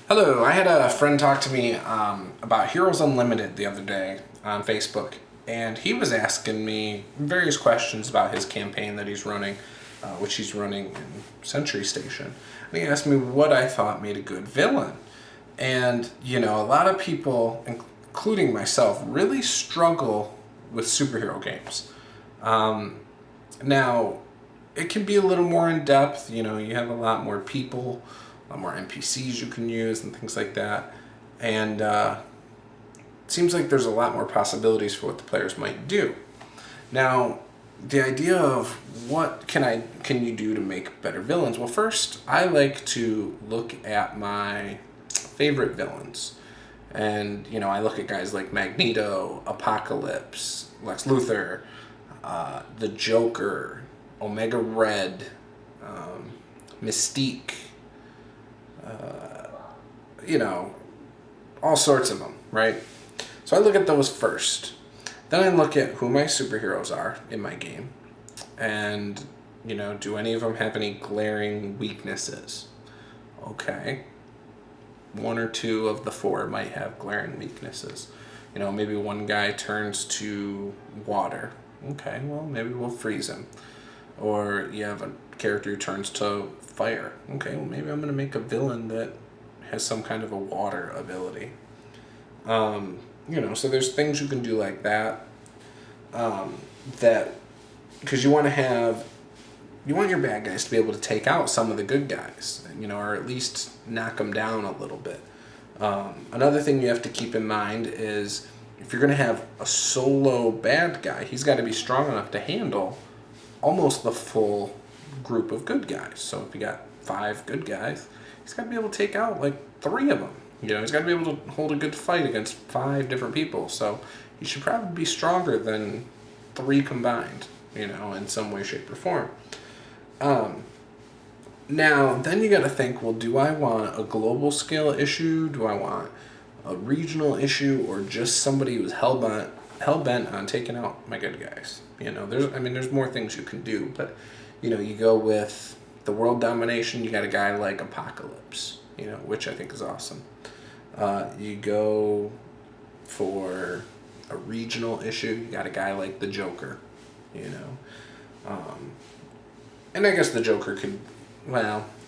Hello, I had a friend talk to me about Heroes Unlimited the other day on Facebook, and he was asking me various questions about his campaign that he's running, which he's running in Century Station. And he asked me what I thought made a good villain. And, a lot of people, including myself, really struggle with superhero games. Now, it can be a little more in depth. You have a lot more people, a lot more NPCs you can use, and things like that. And it seems like there's a lot more possibilities for what the players might do. Now, the idea of what can you do to make better villains? Well, first, I like to look at my favorite villains. And, I look at guys like Magneto, Apocalypse, Lex Luthor, the Joker, Omega Red, Mystique, all sorts of them, right? So I look at those first. Then I look at who my superheroes are in my game. And, do any of them have any glaring weaknesses? Okay. One or two of the four might have glaring weaknesses. Maybe one guy turns to water. Okay, well, maybe we'll freeze him. Or you have a character who turns to fire. Okay, well, maybe I'm going to make a villain that has some kind of a water ability. So there's things you can do like that. Because you want your bad guys to be able to take out some of the good guys, or at least knock them down a little bit. Another thing you have to keep in mind is if you're going to have a solo bad guy, he's got to be strong enough to handle almost the full group of good guys. So if you got 5 good guys, he's got to be able to take out like 3 of them. He's got to be able to hold a good fight against 5 different people. So he should probably be stronger than 3 combined, in some way, shape, or form. Now, then you got to think, well, do I want a global scale issue? Do I want a regional issue, or just somebody who's hell-bent on taking out my good guys? There's more things you can do, but, you go with the world domination, you got a guy like Apocalypse, which I think is awesome. You go for a regional issue, you got a guy like the Joker, and I guess the Joker could,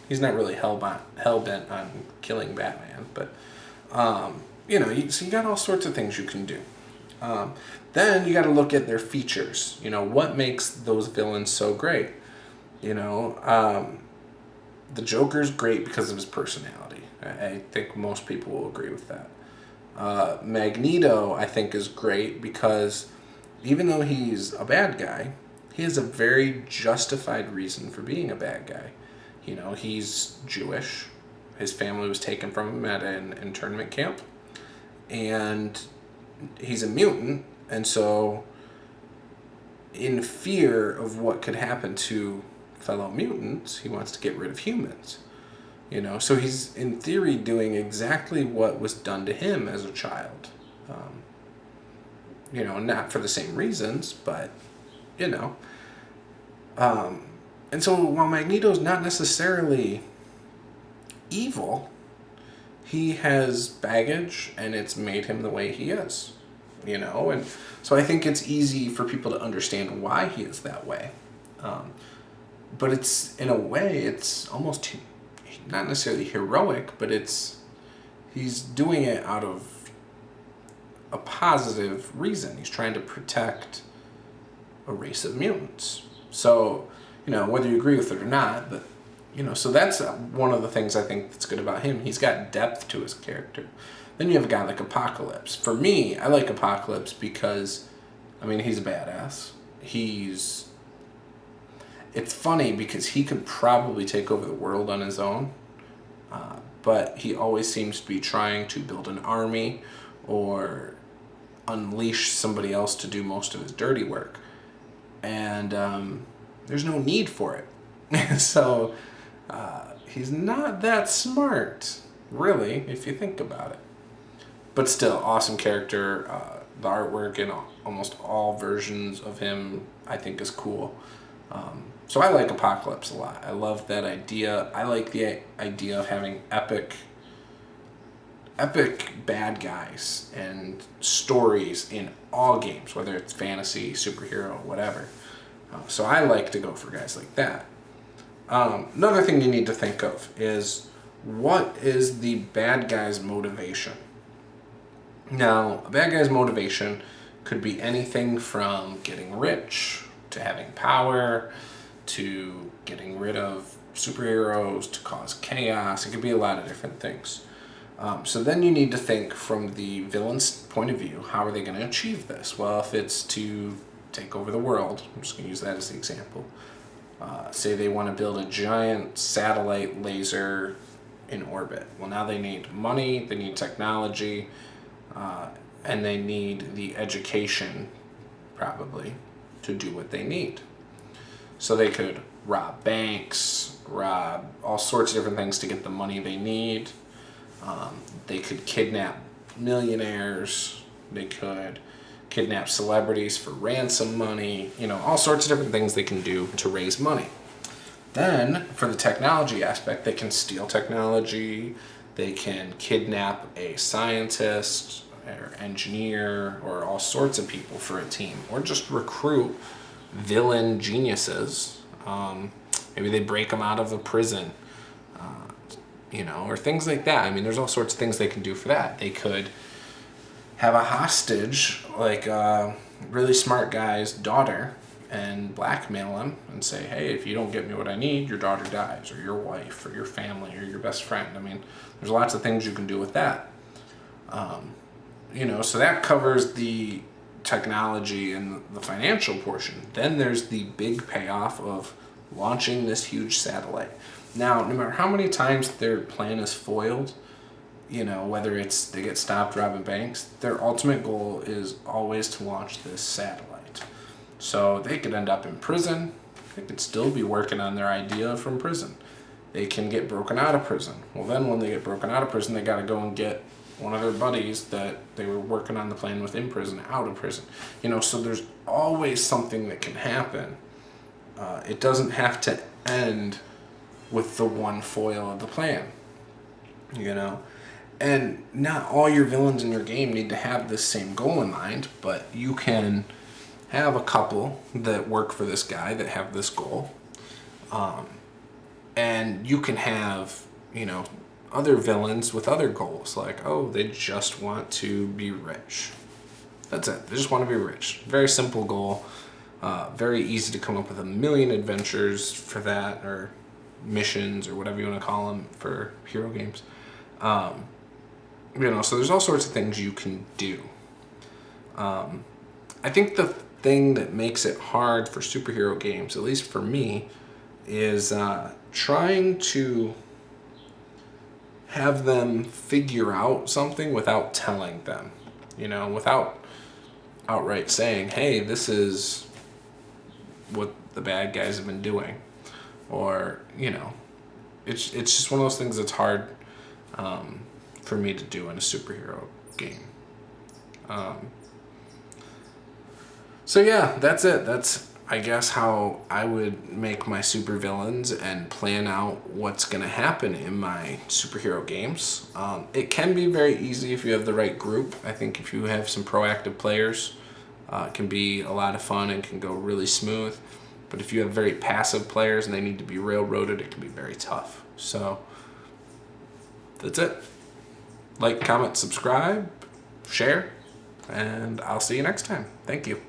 he's not really hell-bent on killing Batman, but, so you got all sorts of things you can do. Then you got to look at their features. What makes those villains so great? The Joker's great because of his personality. I think most people will agree with that. Magneto, I think, is great because even though he's a bad guy, he has a very justified reason for being a bad guy. He's Jewish. His family was taken from him at an internment camp. And he's a mutant. And so, in fear of what could happen to fellow mutants, he wants to get rid of humans. So he's, in theory, doing exactly what was done to him as a child. Not for the same reasons, but, and so while Magneto's not necessarily evil, he has baggage, and it's made him the way he is, and so I think it's easy for people to understand why he is that way. But it's, in a way, it's almost not necessarily heroic, but he's doing it out of a positive reason. He's trying to protect a race of mutants. So, whether you agree with it or not, but, so that's one of the things I think that's good about him. He's got depth to his character. Then you have a guy like Apocalypse. For me, I like Apocalypse because, he's a badass. It's funny because he could probably take over the world on his own, but he always seems to be trying to build an army or unleash somebody else to do most of his dirty work. And there's no need for it. So he's not that smart, really, if you think about it. But still, awesome character. The artwork in almost all versions of him, I think, is cool. So I like Apocalypse a lot. I love that idea. I like the idea of having epic epic bad guys and stories in all games, whether it's fantasy, superhero, whatever. So I like to go for guys like that. Another thing you need to think of is, what is the bad guy's motivation? Now, a bad guy's motivation could be anything from getting rich to having power to getting rid of superheroes to cause chaos. It could be a lot of different things. So then you need to think from the villain's point of view, how are they going to achieve this? Well, if it's to take over the world, I'm just going to use that as the example. Say they want to build a giant satellite laser in orbit. Well, now they need money, they need technology, and they need the education, probably, to do what they need. So they could rob banks, rob all sorts of different things to get the money they need. They could kidnap millionaires. They could kidnap celebrities for ransom money. All sorts of different things they can do to raise money. Then, for the technology aspect, they can steal technology. They can kidnap a scientist or engineer or all sorts of people for a team, or just recruit villain geniuses. Maybe they break them out of a prison, or things like that. I mean, there's all sorts of things they can do for that. They could have a hostage, like a really smart guy's daughter, and blackmail him and say, hey, if you don't get me what I need, your daughter dies, or your wife, or your family, or your best friend. I mean, there's lots of things you can do with that. So that covers the technology and the financial portion. Then there's the big payoff of launching this huge satellite. Now, no matter how many times their plan is foiled, whether it's they get stopped robbing banks, their ultimate goal is always to launch this satellite. So they could end up in prison. They could still be working on their idea from prison. They can get broken out of prison. Well, then when they get broken out of prison, they got to go and get one of their buddies that they were working on the plan with in prison out of prison. So there's always something that can happen. It doesn't have to end with the one foil of the plan. And not all your villains in your game need to have this same goal in mind, but you can have a couple that work for this guy that have this goal. And you can have, other villains with other goals, like, they just want to be rich. That's it. They just want to be rich. Very simple goal. Very easy to come up with a million adventures for that, or missions, or whatever you want to call them for hero games. So there's all sorts of things you can do. I think the thing that makes it hard for superhero games, at least for me, is trying to have them figure out something without telling them, without outright saying, hey, this is what the bad guys have been doing. Or, it's just one of those things that's hard for me to do in a superhero game. So yeah, that's it. That's, I guess, how I would make my supervillains and plan out what's going to happen in my superhero games. It can be very easy if you have the right group. I think if you have some proactive players, it can be a lot of fun and can go really smooth. But if you have very passive players and they need to be railroaded, it can be very tough. So that's it. Like, comment, subscribe, share, and I'll see you next time. Thank you.